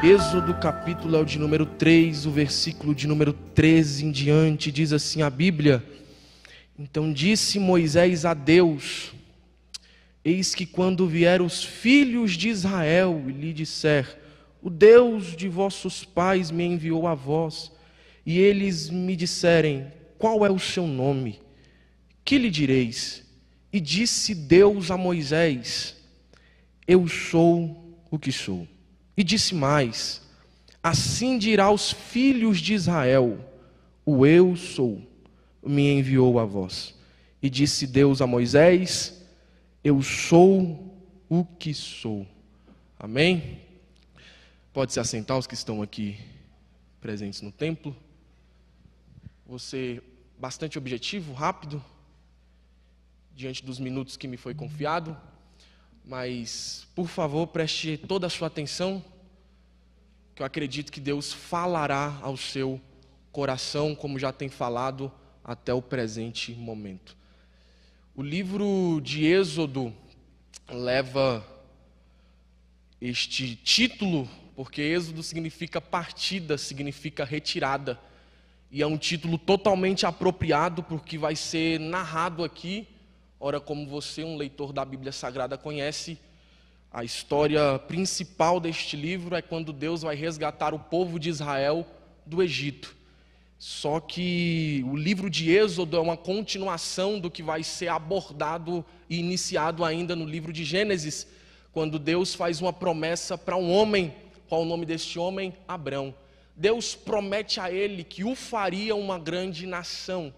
Êxodo capítulo é o de número 3, o versículo de número 13 em diante, diz assim a Bíblia: Então disse Moisés a Deus: Eis que quando vier os filhos de Israel e lhe disser: O Deus de vossos pais me enviou a vós, e eles me disserem: Qual é o seu nome? Que lhe direis? E disse Deus a Moisés: Eu sou o que sou. E disse mais: Assim dirá aos filhos de Israel: O eu sou me enviou a vós. E disse Deus a Moisés: Eu sou o que sou. Amém? Pode se assentar os que estão aqui presentes no templo. Vou ser bastante objetivo, rápido, diante dos minutos que me foi confiado. Mas, por favor, preste toda a sua atenção, que eu acredito que Deus falará ao seu coração, como já tem falado até o presente momento. O livro de Êxodo leva este título, porque Êxodo significa partida, significa retirada. E é um título totalmente apropriado, porque vai ser narrado aqui. Ora, como você, um leitor da Bíblia Sagrada, conhece, a história principal deste livro é quando Deus vai resgatar o povo de Israel do Egito. Só que o livro de Êxodo é uma continuação do que vai ser abordado e iniciado ainda no livro de Gênesis, quando Deus faz uma promessa para um homem. Qual é o nome deste homem? Abrão. Deus promete a ele que o faria uma grande nação.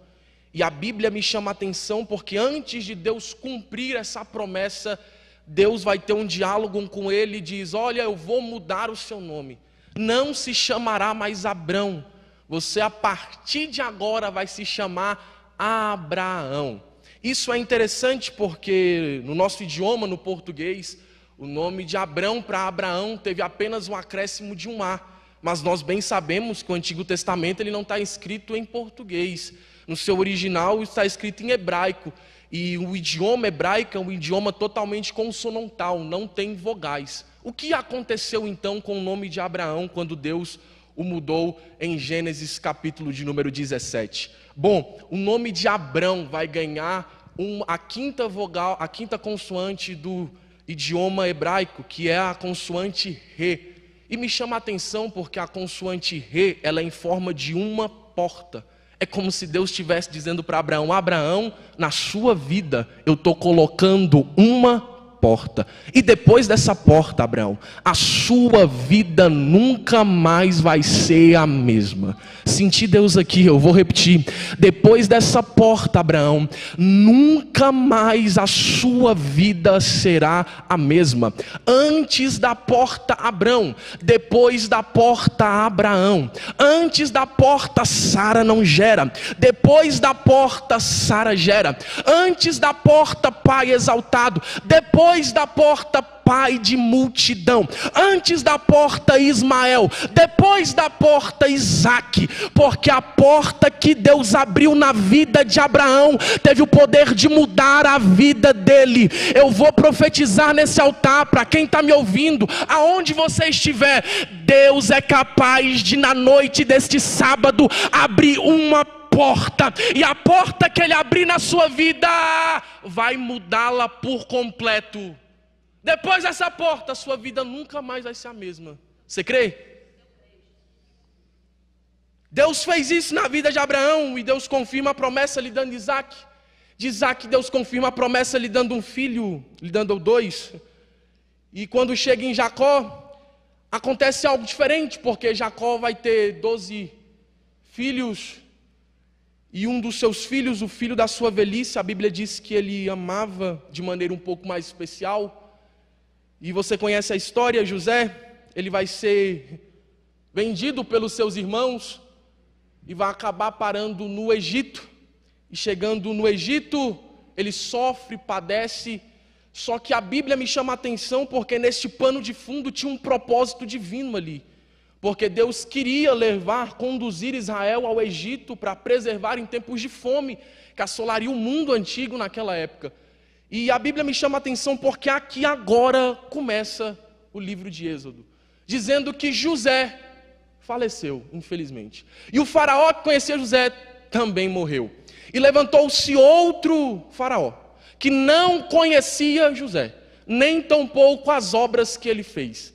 E a Bíblia me chama a atenção porque antes de Deus cumprir essa promessa, Deus vai ter um diálogo com ele e diz: Olha, eu vou mudar o seu nome. Não se chamará mais Abrão. Você a partir de agora vai se chamar Abraão. Isso é interessante porque no nosso idioma, no português, o nome de Abrão para Abraão teve apenas um acréscimo de um A. Mas nós bem sabemos que o Antigo Testamento ele não está escrito em português. No seu original está escrito em hebraico. E o idioma hebraico é um idioma totalmente consonantal, não tem vogais. O que aconteceu então com o nome de Abraão quando Deus o mudou em Gênesis capítulo de número 17? Bom, o nome de Abrão vai ganhar a quinta vogal, a quinta consoante do idioma hebraico, que é a consoante Re. E me chama a atenção porque a consoante Re, ela é em forma de uma porta. É como se Deus estivesse dizendo para Abraão: Abraão, na sua vida eu estou colocando uma porta. E depois dessa porta, Abraão, a sua vida nunca mais vai ser a mesma. Senti Deus aqui, eu vou repetir. Depois dessa porta, Abraão, nunca mais a sua vida será a mesma. Antes da porta, Abrão. Depois da porta, Abraão. Antes da porta, Sara não gera. Depois da porta, Sara gera. Antes da porta, pai exaltado. Depois da porta, pai de multidão. Antes da porta, Ismael. Depois da porta, Isaque. Porque a porta que Deus abriu na vida de Abraão teve o poder de mudar a vida dele. Eu vou profetizar nesse altar para quem está me ouvindo, aonde você estiver. Deus é capaz de, na noite deste sábado, abrir uma porta, e a porta que ele abrir na sua vida vai mudá-la por completo. Depois dessa porta, a sua vida nunca mais vai ser a mesma. Você crê? Deus fez isso na vida de Abraão, e Deus confirma a promessa lhe dando Isaque. De Isaque, Deus confirma a promessa lhe dando um filho, lhe dando dois. E quando chega em Jacó, acontece algo diferente, porque Jacó vai ter 12 filhos. E um dos seus filhos, o filho da sua velhice, a Bíblia diz que ele amava de maneira um pouco mais especial. E você conhece a história, José, ele vai ser vendido pelos seus irmãos e vai acabar parando no Egito. E chegando no Egito, ele sofre, padece. Só que a Bíblia me chama a atenção porque neste pano de fundo tinha um propósito divino ali. Porque Deus queria conduzir Israel ao Egito para preservar em tempos de fome, que assolaria o mundo antigo naquela época. E a Bíblia me chama a atenção porque aqui agora começa o livro de Êxodo. dizendo que José faleceu, infelizmente. E o faraó que conhecia José também morreu. E levantou-se outro faraó, que não conhecia José, nem tampouco as obras que ele fez.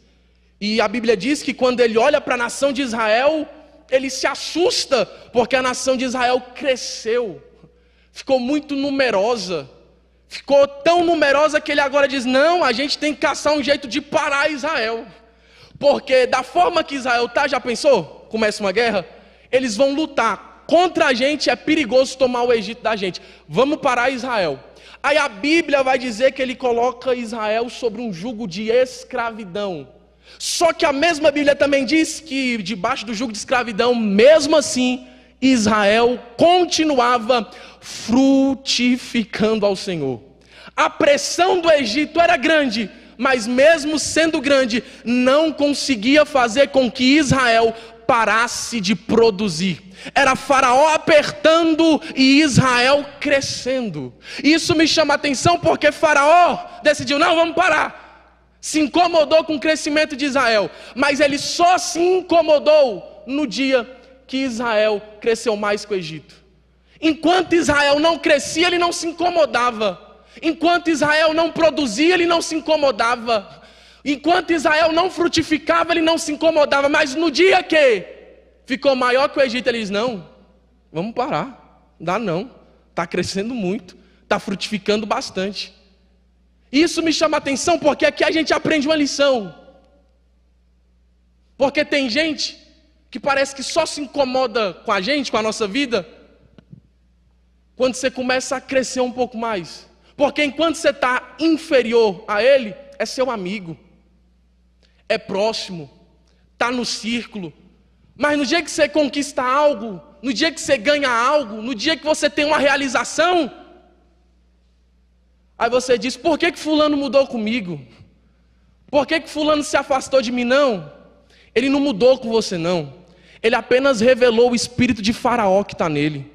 E a Bíblia diz que quando ele olha para a nação de Israel, ele se assusta, porque a nação de Israel cresceu, ficou muito numerosa, ficou tão numerosa que ele agora diz: não, a gente tem que caçar um jeito de parar Israel, porque da forma que Israel está, já pensou? Começa uma guerra, eles vão lutar contra a gente, é perigoso tomar o Egito da gente, vamos parar Israel. Aí a Bíblia vai dizer que ele coloca Israel sobre um jugo de escravidão. Só que a mesma Bíblia também diz que debaixo do jugo de escravidão, mesmo assim, Israel continuava frutificando ao Senhor. A pressão do Egito era grande, mas mesmo sendo grande, não conseguia fazer com que Israel parasse de produzir. Era Faraó apertando e Israel crescendo. Isso me chama a atenção porque Faraó decidiu: não, vamos parar. Se incomodou com o crescimento de Israel, mas ele só se incomodou no dia que Israel cresceu mais que o Egito. Enquanto Israel não crescia, ele não se incomodava. Enquanto Israel não produzia, ele não se incomodava. Enquanto Israel não frutificava, ele não se incomodava. Mas no dia que ficou maior que o Egito, ele diz: não, vamos parar, não dá não, está crescendo muito, está frutificando bastante. Isso me chama a atenção porque aqui a gente aprende uma lição. Porque tem gente que parece que só se incomoda com a gente, com a nossa vida, quando você começa a crescer um pouco mais. Porque enquanto você está inferior a ele, é seu amigo, é próximo, está no círculo. Mas no dia que você conquista algo, no dia que você ganha algo, no dia que você tem uma realização, aí você diz: por que fulano mudou comigo? Por que fulano se afastou de mim? Não, ele não mudou com você não. Ele apenas revelou o espírito de Faraó que está nele.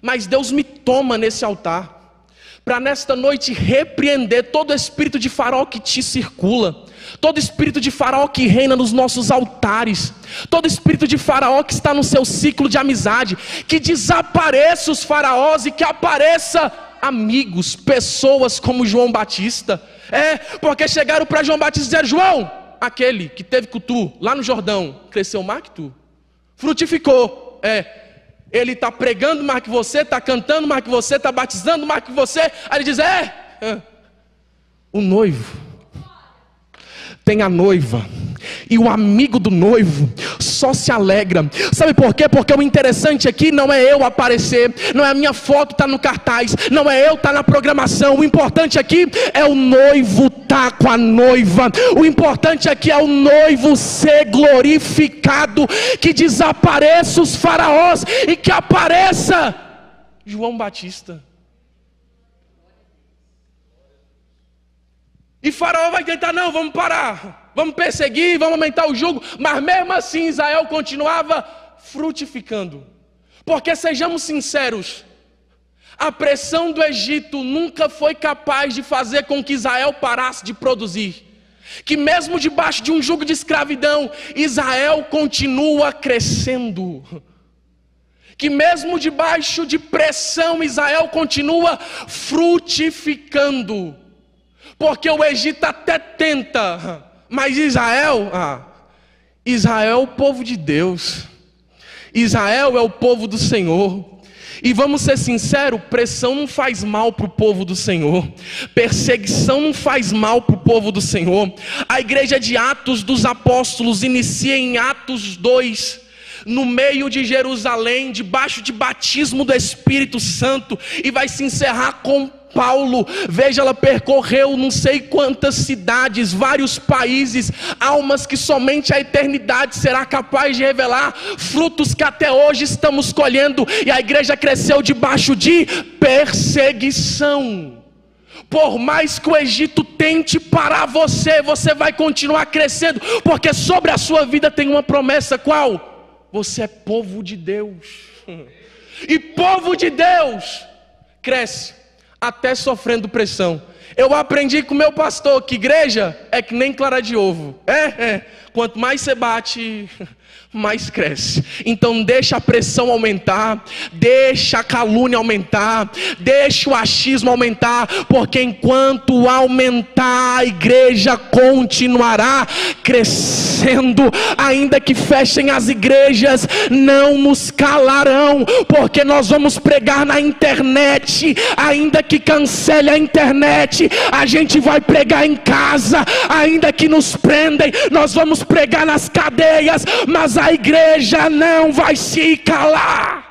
Mas Deus me toma nesse altar, para nesta noite repreender todo espírito de Faraó que te circula, todo espírito de Faraó que reina nos nossos altares, todo espírito de Faraó que está no seu ciclo de amizade, que desapareça os faraós e que apareça amigos, pessoas como João Batista. Porque chegaram para João Batista e disseram: João, aquele que teve com tu lá no Jordão, cresceu mais que tu, frutificou, ele está pregando mais que você, está cantando mais que você, está batizando mais que você. Aí ele diz: o noivo tem a noiva, e o amigo do noivo só se alegra. Sabe por quê? Porque o interessante aqui não é eu aparecer, não é a minha foto estar no cartaz, não é eu estar na programação. O importante aqui é o noivo estar com a noiva. O importante aqui é o noivo ser glorificado, que desapareça os faraós e que apareça João Batista. E Faraó vai tentar: não, vamos parar, vamos perseguir, vamos aumentar o jugo. Mas mesmo assim Israel continuava frutificando. Porque sejamos sinceros, a pressão do Egito nunca foi capaz de fazer com que Israel parasse de produzir. Que mesmo debaixo de um jugo de escravidão, Israel continua crescendo. Que mesmo debaixo de pressão, Israel continua frutificando. Porque o Egito até tenta, mas Israel é o povo de Deus. Israel é o povo do Senhor. E vamos ser sinceros, pressão não faz mal para o povo do Senhor. Perseguição não faz mal para o povo do Senhor. A igreja de Atos dos Apóstolos inicia em Atos 2, no meio de Jerusalém, debaixo de batismo do Espírito Santo, e vai se encerrar com Paulo. Veja, ela percorreu não sei quantas cidades, vários países, almas que somente a eternidade será capaz de revelar, frutos que até hoje estamos colhendo. E a igreja cresceu debaixo de perseguição. Por mais que o Egito tente parar você, você vai continuar crescendo, porque sobre a sua vida tem uma promessa. Qual? Você é povo de Deus. E povo de Deus cresce até sofrendo pressão. Eu aprendi com o meu pastor que igreja é que nem clara de ovo. Quanto mais você bate, mais cresce. Então deixa a pressão aumentar, deixa a calúnia aumentar, deixa o achismo aumentar, porque enquanto aumentar, a igreja continuará crescendo. Ainda que fechem as igrejas, não nos calarão, porque nós vamos pregar na internet. Ainda que cancele a internet, a gente vai pregar em casa. Ainda que nos prendem, nós vamos pregar nas cadeias, mas a igreja não vai se calar.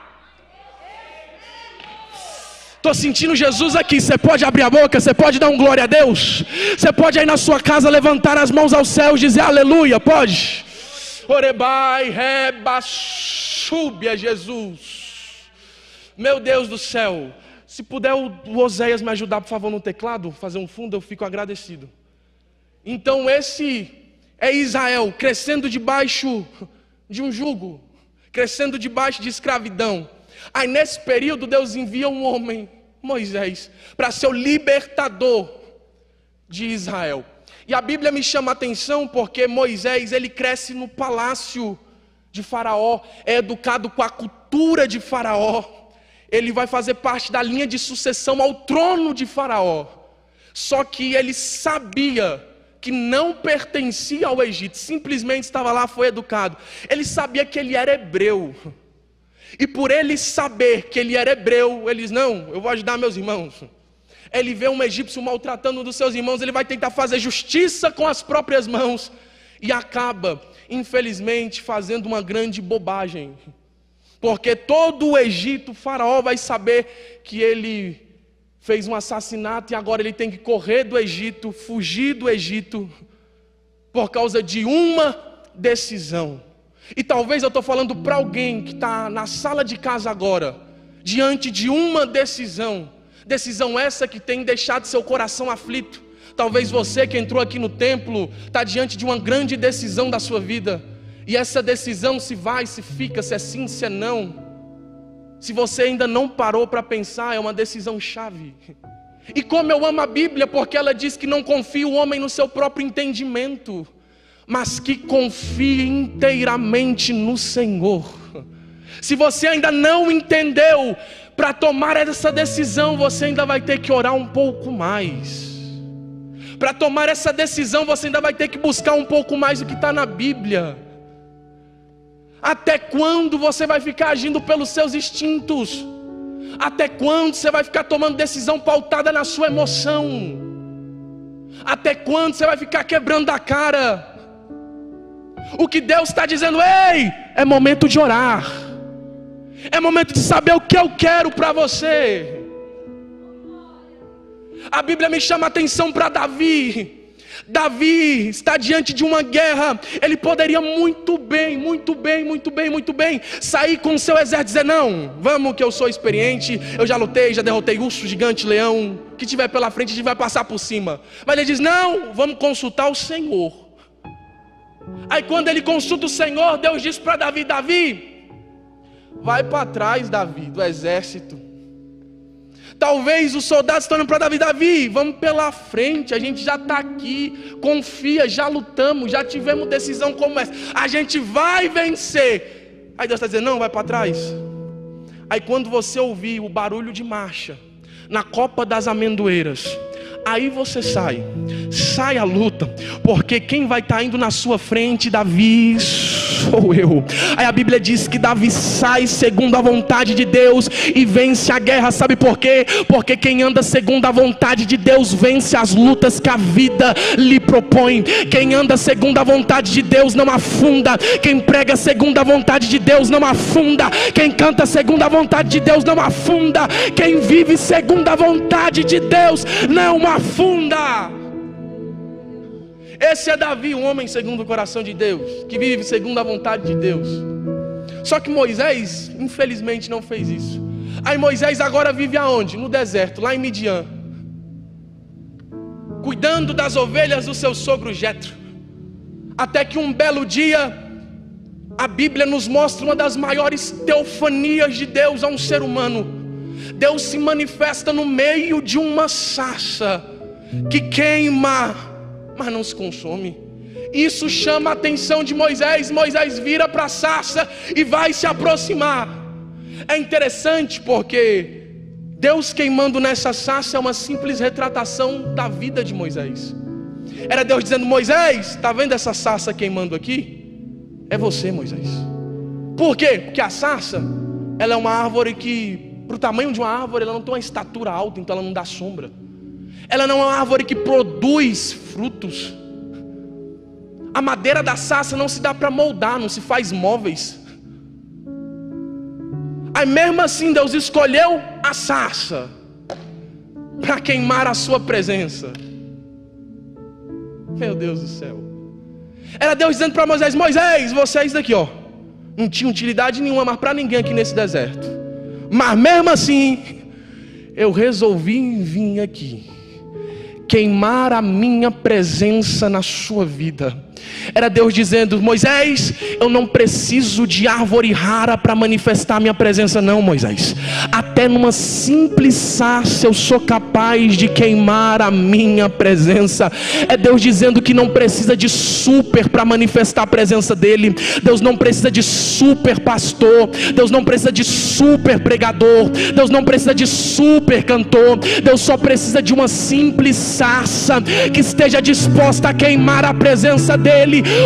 Estou sentindo Jesus aqui. Você pode abrir a boca, você pode dar um glória a Deus, você pode aí na sua casa levantar as mãos ao céu e dizer aleluia, pode? Orebai, reba, súbia, Jesus. Meu Deus do céu, se puder o Oséias me ajudar por favor no teclado, fazer um fundo, eu fico agradecido. Então esse é Israel crescendo debaixo de um jugo, crescendo debaixo de escravidão. Aí nesse período Deus envia um homem, Moisés, para ser o libertador de Israel. E a Bíblia me chama a atenção porque Moisés, ele cresce no palácio de Faraó, é educado com a cultura de Faraó. Ele vai fazer parte da linha de sucessão ao trono de Faraó. Só que ele sabia que não pertencia ao Egito, simplesmente estava lá, foi educado. Ele sabia que ele era hebreu, e por ele saber que ele era hebreu, ele diz, não, eu vou ajudar meus irmãos. Ele vê um egípcio maltratando um dos seus irmãos, ele vai tentar fazer justiça com as próprias mãos, e acaba, infelizmente, fazendo uma grande bobagem, porque todo o Egito, o faraó vai saber que ele fez um assassinato e agora ele tem que correr do Egito, fugir do Egito, por causa de uma decisão. E talvez eu estou falando para alguém que está na sala de casa agora, diante de uma decisão essa que tem deixado seu coração aflito. Talvez você que entrou aqui no templo, está diante de uma grande decisão da sua vida, e essa decisão se vai, se fica, se é sim, se é não. Se você ainda não parou para pensar, é uma decisão chave. E como eu amo a Bíblia, porque ela diz que não confia o homem no seu próprio entendimento, mas que confie inteiramente no Senhor. Se você ainda não entendeu, para tomar essa decisão, você ainda vai ter que orar um pouco mais. Para tomar essa decisão, você ainda vai ter que buscar um pouco mais do que está na Bíblia. Até quando você vai ficar agindo pelos seus instintos? Até quando você vai ficar tomando decisão pautada na sua emoção? Até quando você vai ficar quebrando a cara? O que Deus está dizendo, ei, é momento de orar. É momento de saber o que eu quero para você. A Bíblia me chama a atenção para Davi. Davi está diante de uma guerra. Ele poderia muito bem sair com o seu exército e dizer, não, vamos que eu sou experiente, eu já lutei, já derrotei urso, gigante, leão, o que tiver pela frente a gente vai passar por cima. Mas ele diz, não, vamos consultar o Senhor. Aí quando ele consulta o Senhor, Deus diz para Davi, Davi, vai para trás, Davi, do exército. Talvez os soldados estão olhando para Davi, Davi, vamos pela frente, a gente já está aqui, confia, já lutamos, já tivemos decisão como essa, a gente vai vencer. Aí Deus está dizendo, não, vai para trás. Aí quando você ouvir o barulho de marcha, na copa das amendoeiras, aí você sai a luta, porque quem vai estar indo na sua frente, Davi, sou eu. Aí a Bíblia diz que Davi sai segundo a vontade de Deus e vence a guerra. Sabe por quê? Porque quem anda segundo a vontade de Deus vence as lutas que a vida lhe propõe. Quem anda segundo a vontade de Deus não afunda. Quem prega segundo a vontade de Deus não afunda. Quem canta segundo a vontade de Deus não afunda. Quem vive segundo a vontade de Deus não afunda. Esse é Davi, um homem segundo o coração de Deus, que vive segundo a vontade de Deus. Só que Moisés, infelizmente, não fez isso. Aí Moisés agora vive aonde? No deserto, lá em Midian, cuidando das ovelhas do seu sogro Jetro. Até que um belo dia, a Bíblia nos mostra uma das maiores teofanias de Deus a um ser humano. Deus se manifesta no meio de uma sarça. que queima, mas não se consome. Isso chama a atenção de Moisés. Moisés vira para a sarça e vai se aproximar. É interessante porque Deus queimando nessa sarça é uma simples retratação da vida de Moisés. Era Deus dizendo: Moisés, está vendo essa sarça queimando aqui? É você, Moisés. Por quê? Porque a sarça, ela é uma árvore que, para o tamanho de uma árvore, ela não tem uma estatura alta, então ela não dá sombra. Ela não é uma árvore que produz frutos. A madeira da sarça não se dá para moldar, não se faz móveis. Aí mesmo assim Deus escolheu a sarça para queimar a sua presença. Meu Deus do céu. Era Deus dizendo para Moisés: Moisés, vocês daqui, ó, não tinha utilidade nenhuma mais para ninguém aqui nesse deserto. Mas mesmo assim, eu resolvi vir aqui queimar a minha presença na sua vida. Era Deus dizendo: Moisés, eu não preciso de árvore rara para manifestar a minha presença não, Moisés. Até numa simples sarça eu sou capaz de queimar a minha presença. É Deus dizendo que não precisa de super para manifestar a presença dele. Deus não precisa de super pastor. Deus não precisa de super pregador. Deus não precisa de super cantor. Deus só precisa de uma simples sarça que esteja disposta a queimar a presença dele.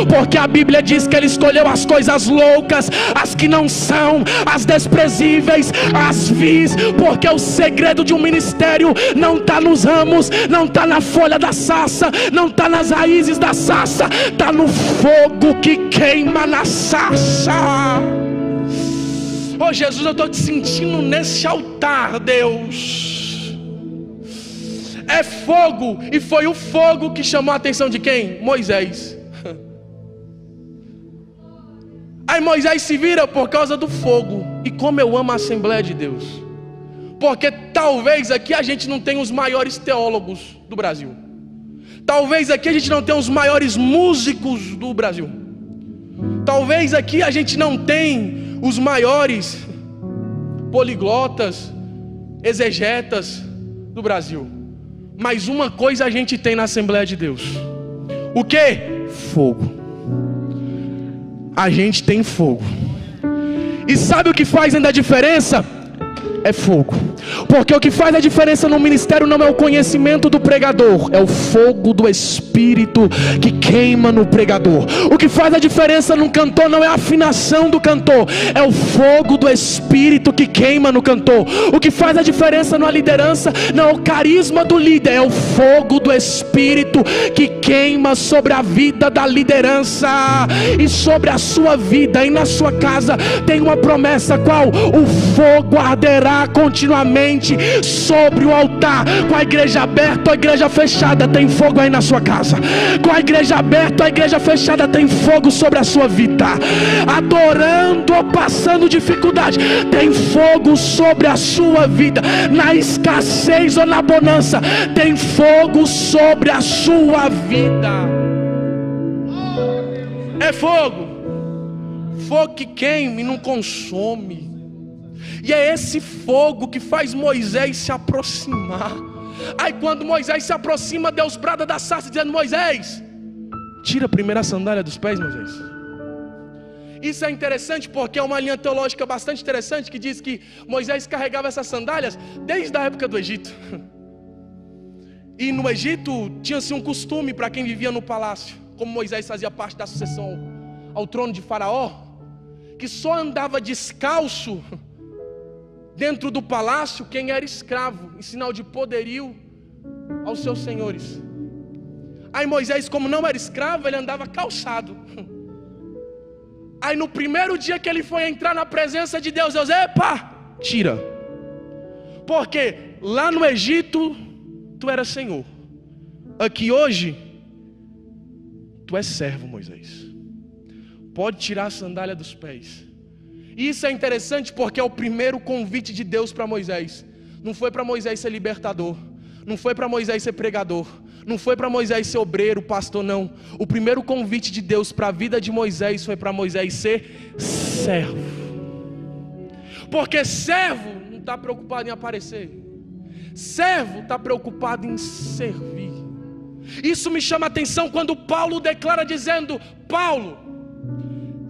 Porque a Bíblia diz que ele escolheu as coisas loucas, as que não são, as desprezíveis, as vis. Porque o segredo de um ministério não está nos ramos, não está na folha da sarça, não está nas raízes da sarça, está no fogo que queima na sarça. Oh Jesus, eu estou te sentindo nesse altar, Deus. É fogo, e foi o fogo que chamou a atenção de quem? Moisés. Aí Moisés se vira por causa do fogo. E como eu amo a Assembleia de Deus, porque talvez aqui a gente não tenha os maiores teólogos do Brasil, talvez aqui a gente não tenha os maiores músicos do Brasil, talvez aqui a gente não tenha os maiores poliglotas, exegetas do Brasil. Mas uma coisa a gente tem na Assembleia de Deus. O que? Fogo. A gente tem fogo. E sabe o que faz ainda a diferença? É fogo. Porque o que faz a diferença no ministério não é o conhecimento do pregador, é o fogo do Espírito que queima no pregador. O que faz a diferença no cantor não é a afinação do cantor, é o fogo do Espírito que queima no cantor. O que faz a diferença na liderança não é o carisma do líder, é o fogo do Espírito que queima sobre a vida da liderança e sobre a sua vida. E na sua casa tem uma promessa: qual? O fogo arderá continuamente sobre o altar. Com a igreja aberta ou a igreja fechada, tem fogo aí na sua casa. Com a igreja aberta ou a igreja fechada, tem fogo sobre a sua vida. Adorando ou passando dificuldade, tem fogo sobre a sua vida. Na escassez ou na bonança, tem fogo sobre a sua vida. É fogo. Fogo que queima e não consome. E é esse fogo que faz Moisés se aproximar. Aí quando Moisés se aproxima, Deus brada da sarça dizendo: Moisés, tira a primeira sandália dos pés, Moisés. Isso é interessante porque é uma linha teológica bastante interessante que diz que Moisés carregava essas sandálias desde a época do Egito. E no Egito tinha-se um costume para quem vivia no palácio, como Moisés fazia parte da sucessão ao trono de Faraó, que só andava descalço dentro do palácio quem era escravo, em sinal de poderio aos seus senhores. Aí Moisés, como não era escravo, ele andava calçado. Aí no primeiro dia que ele foi entrar na presença de Deus, Deus: epa, tira. Porque lá no Egito tu era senhor, aqui hoje tu és servo, Moisés. Pode tirar a sandália dos pés. E isso é interessante porque é o primeiro convite de Deus para Moisés. Não foi para Moisés ser libertador, não foi para Moisés ser pregador, não foi para Moisés ser obreiro, pastor, não. O primeiro convite de Deus para a vida de Moisés foi para Moisés ser servo. Porque servo não está preocupado em aparecer. Servo está preocupado em servir. Isso me chama a atenção quando Paulo declara dizendo: Paulo,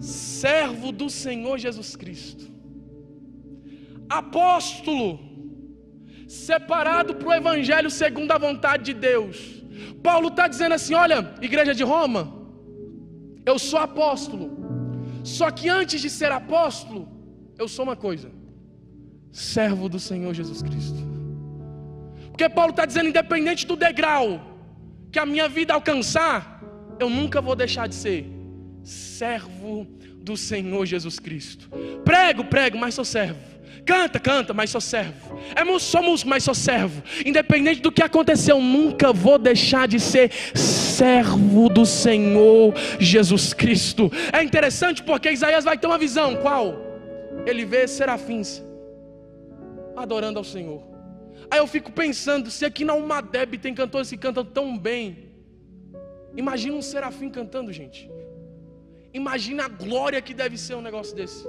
servo do Senhor Jesus Cristo, apóstolo, separado para o Evangelho segundo a vontade de Deus. Paulo está dizendo assim: olha, igreja de Roma, eu sou apóstolo, só que antes de ser apóstolo, eu sou uma coisa: servo do Senhor Jesus Cristo. Porque Paulo está dizendo, independente do degrau que a minha vida alcançar, eu nunca vou deixar de ser servo do Senhor Jesus Cristo. Prego, mas sou servo. Canta, mas sou servo. Sou músico, mas sou servo. Independente do que acontecer, eu nunca vou deixar de ser servo do Senhor Jesus Cristo. É interessante porque Isaías vai ter uma visão. Qual? Ele vê serafins adorando ao Senhor. Aí eu fico pensando, se aqui na Umadeb tem cantores que cantam tão bem, imagina um serafim cantando, gente. Imagina a glória que deve ser um negócio desse.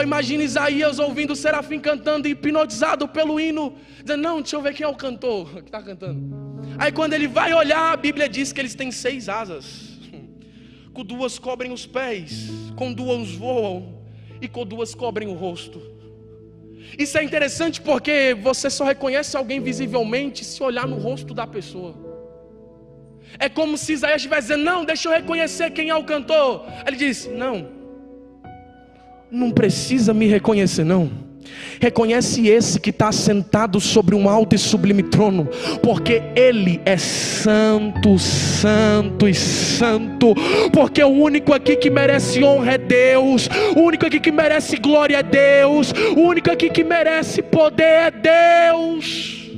Imagina Isaías ouvindo o serafim cantando, hipnotizado pelo hino, dizendo: não, deixa eu ver quem é o cantor que está cantando. Aí quando ele vai olhar, a Bíblia diz que eles têm 6 asas, com 2 cobrem os pés, com 2 voam, e com 2 cobrem o rosto. Isso é interessante porque você só reconhece alguém visivelmente se olhar no rosto da pessoa. É como se Isaías estivesse dizendo: não, deixa eu reconhecer quem é o cantor. Ele diz: não precisa me reconhecer não. Reconhece esse que está sentado sobre um alto e sublime trono, porque Ele é santo, santo e santo. Porque o único aqui que merece honra é Deus, o único aqui que merece glória é Deus, o único aqui que merece poder é Deus,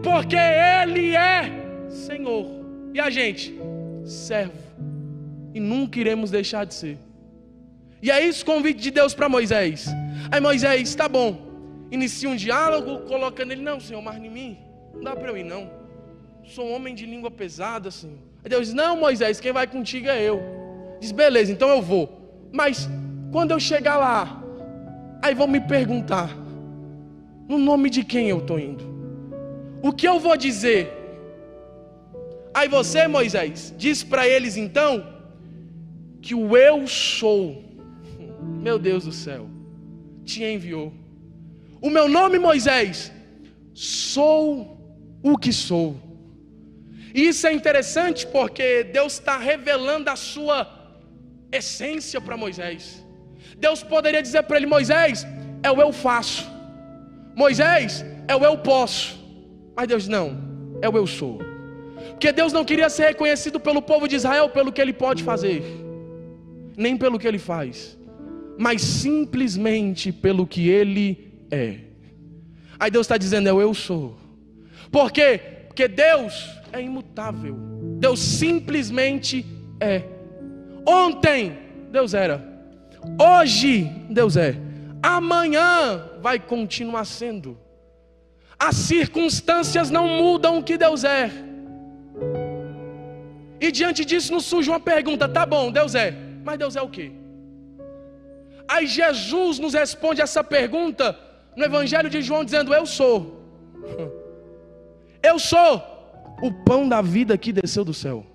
porque Ele é Senhor e a gente servo, e nunca iremos deixar de ser. E é isso o convite de Deus para Moisés. Aí Moisés, tá bom, inicia um diálogo, colocando ele: não, Senhor, mas em mim não dá para eu ir não, sou um homem de língua pesada, Senhor. Aí Deus diz: não, Moisés, quem vai contigo é eu. Diz: beleza, então eu vou, mas quando eu chegar lá, aí vão me perguntar: no nome de quem eu estou indo? O que eu vou dizer? Aí você, Moisés, diz para eles então que o eu sou, meu Deus do céu, te enviou. O meu nome, Moisés, sou o que sou. E isso é interessante porque Deus está revelando a sua essência para Moisés. Deus poderia dizer para ele: Moisés, é o eu faço. Moisés, é o eu posso. Mas Deus não, é o eu sou. Porque Deus não queria ser reconhecido pelo povo de Israel pelo que ele pode fazer, nem pelo que ele faz, mas simplesmente pelo que ele é. Aí Deus está dizendo: é o eu sou. Por quê? Porque Deus é imutável. Deus simplesmente é. Ontem Deus era, hoje Deus é, amanhã vai continuar sendo. As circunstâncias não mudam o que Deus é. E diante disso nos surge uma pergunta: tá bom, Deus é, mas Deus é o quê? Aí Jesus nos responde essa pergunta no Evangelho de João dizendo: eu sou. Eu sou o pão da vida que desceu do céu.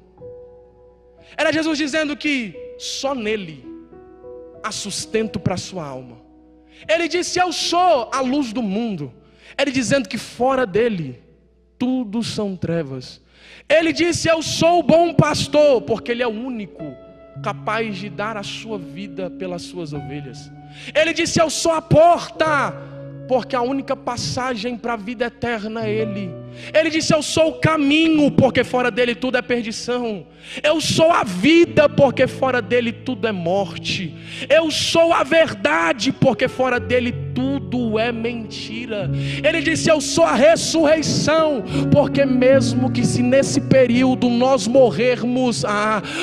Era Jesus dizendo que só nele há sustento para a sua alma. Ele disse: eu sou a luz do mundo. Ele dizendo que fora dele tudo são trevas. Ele disse: eu sou o bom pastor, porque ele é o único capaz de dar a sua vida pelas suas ovelhas. Ele disse: eu sou a porta, porque a única passagem para a vida eterna é Ele. Ele disse: eu sou o caminho, porque fora dele tudo é perdição. Eu sou a vida, porque fora dele tudo é morte. Eu sou a verdade, porque fora dele tudo é mentira. Ele disse: eu sou a ressurreição, porque mesmo que se nesse período nós morrermos,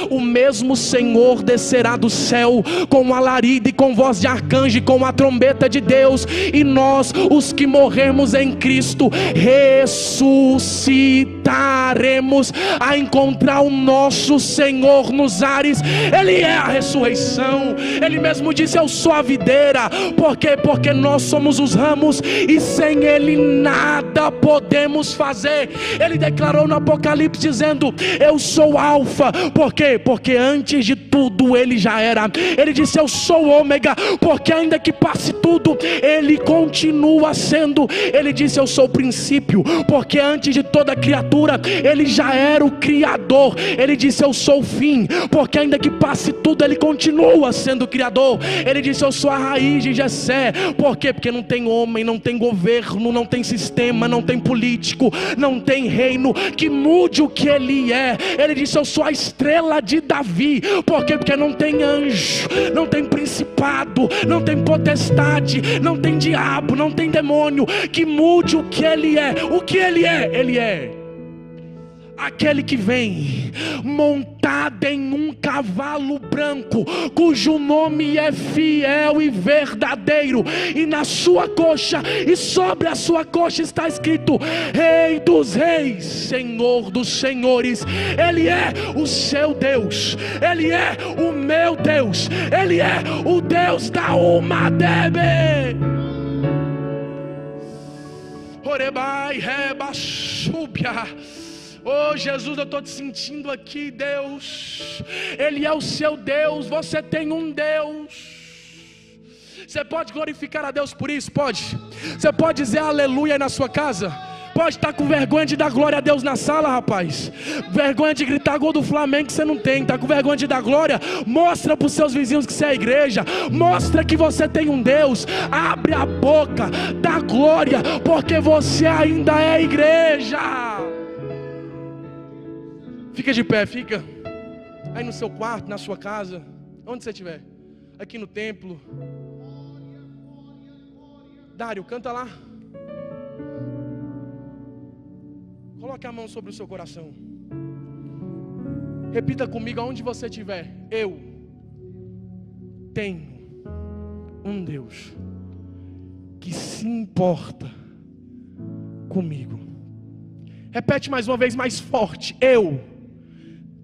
o mesmo Senhor descerá do céu com alarido e com voz de arcanjo e com a trombeta de Deus, e nós, os que morrermos em Cristo, ressuscitaremos ressuscitaremos a encontrar o nosso Senhor nos ares. Ele é a ressurreição. Ele mesmo disse: eu sou a videira. Por quê? Porque nós somos os ramos e sem Ele nada podemos fazer. Ele declarou no Apocalipse dizendo: eu sou Alfa. Por quê? Porque antes de tudo Ele já era. Ele disse: eu sou o Ômega, porque ainda que passe tudo, Ele continua sendo. Ele disse: eu sou o princípio, porque antes de toda criatura Ele já era o Criador. Ele disse: eu sou o fim, porque ainda que passe tudo, Ele continua sendo o Criador. Ele disse: eu sou a raiz de Jessé. Por quê? Porque não tem homem, não tem governo, não tem sistema, não tem político, não tem reino que mude o que Ele é. Ele disse: eu sou a estrela de Davi. Por quê? Porque não tem anjo, não tem principado, não tem potestade, não tem diabo, não tem demônio que mude o que Ele é. O que Ele é? Ele é aquele que vem montado em um cavalo branco, cujo nome é fiel e verdadeiro, e na sua coxa e sobre a sua coxa está escrito: Rei dos reis, Senhor dos senhores. Ele é o seu Deus, Ele é o meu Deus, Ele é o Deus da Umadebe. Orebai reba súbia. Oh Jesus, eu estou te sentindo aqui, Deus. Ele é o seu Deus. Você tem um Deus. Você pode glorificar a Deus por isso? Pode. Você pode dizer aleluia aí na sua casa? Pode estar com vergonha de dar glória a Deus na sala, rapaz. Vergonha de gritar gol do Flamengo que você não tem. Está com vergonha de dar glória? Mostra para os seus vizinhos que você é a igreja. Mostra que você tem um Deus. Abre a boca, dá glória, porque você ainda é igreja. Fica de pé, fica aí no seu quarto, na sua casa, onde você estiver, aqui no templo. Dário, canta lá. Coloque a mão sobre o seu coração. Repita comigo aonde você estiver: eu tenho um Deus que se importa comigo. Repete mais uma vez, mais forte: eu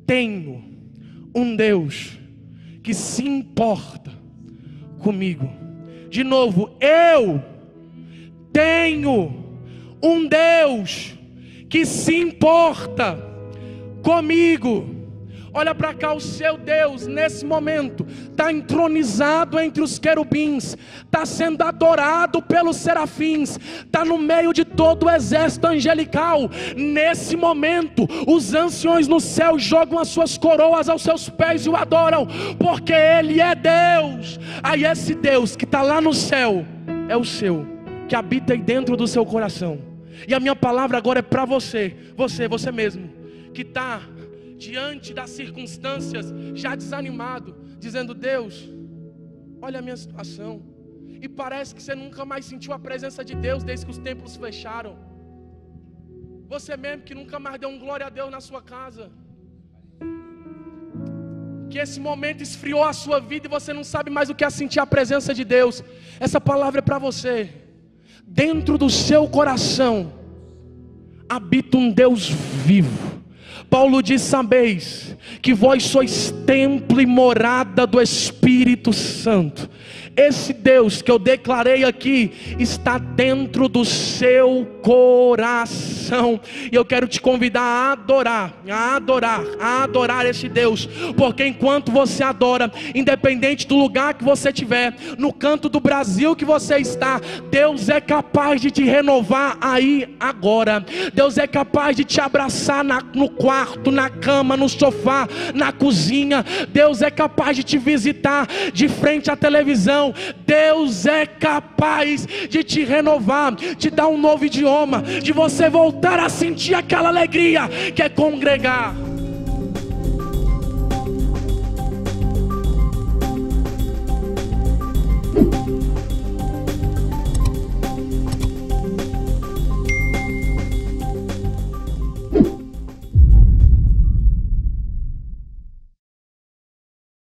tenho um Deus que se importa comigo. De novo: eu tenho um Deus que se importa comigo. Olha para cá, o seu Deus nesse momento está entronizado entre os querubins, está sendo adorado pelos serafins, está no meio de todo o exército angelical. Nesse momento os anciões no céu jogam as suas coroas aos seus pés e o adoram, porque Ele é Deus. Aí esse Deus que está lá no céu é o seu, que habita aí dentro do seu coração. E a minha palavra agora é para você mesmo, que está diante das circunstâncias, já desanimado, dizendo: Deus, olha a minha situação. E parece que você nunca mais sentiu a presença de Deus desde que os templos fecharam. Você mesmo que nunca mais deu um glória a Deus na sua casa. Que esse momento esfriou a sua vida e você não sabe mais o que é sentir a presença de Deus. Essa palavra é para você. Dentro do seu coração habita um Deus vivo. Paulo diz: sabeis que vós sois templo e morada do Espírito Santo. Esse Deus que eu declarei aqui está dentro do seu coração. E eu quero te convidar a adorar esse Deus. Porque enquanto você adora, independente do lugar que você estiver, no canto do Brasil que você está, Deus é capaz de te renovar aí agora. Deus é capaz de te abraçar no quarto, na cama, no sofá, na cozinha. Deus é capaz de te visitar de frente à televisão. Deus é capaz de te renovar, te dar um novo idioma, de você voltar a sentir aquela alegria que é congregar.